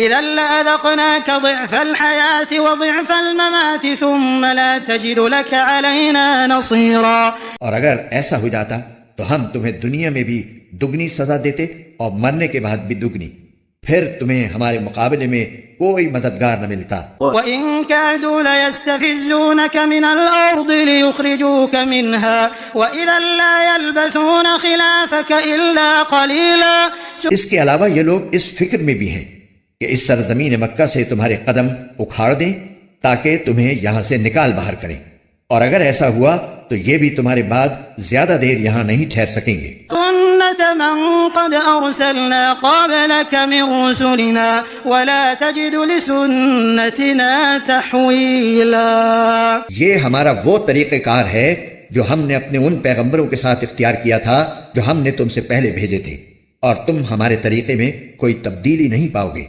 إذا لأذقناك ضعف الحياة وضعف الممات ثم لا تجد لك علينا نصيرا۔ اور اگر ایسا ہو جاتا تو ہم تمہیں دنیا میں بھی دگنی سزا دیتے اور مرنے کے بعد بھی دگنی، پھر تمہیں ہمارے مقابلے میں کوئی مددگار نہ ملتا۔ وَإِن كَادُوا لَيَسْتَفِزُّونَكَ مِنَ الْأَرْضِ لِيُخْرِجُوكَ مِنْهَا وَإِذًا لَّا يَلْبَثُونَ خِلَافَكَ إِلَّا قَلِيلًا۔ اس کے علاوہ یہ لوگ اس فکر میں بھی ہیں کہ اس سرزمین مکہ سے تمہارے قدم اکھاڑ دیں تاکہ تمہیں یہاں سے نکال باہر کریں، اور اگر ایسا ہوا تو یہ بھی تمہارے بعد زیادہ دیر یہاں نہیں ٹھہر سکیں گے۔ سُنَّةَ مَن قَدْ أَرْسَلْنَا قَبْلَكَ مِن رُّسُلِنَا وَلَا تَجِدُ لِسُنَّتِنَا تَحْوِيلًا۔ یہ ہمارا وہ طریقہ کار ہے جو ہم نے اپنے ان پیغمبروں کے ساتھ اختیار کیا تھا جو ہم نے تم سے پہلے بھیجے تھے، اور تم ہمارے طریقے میں کوئی تبدیلی نہیں پاؤ گے۔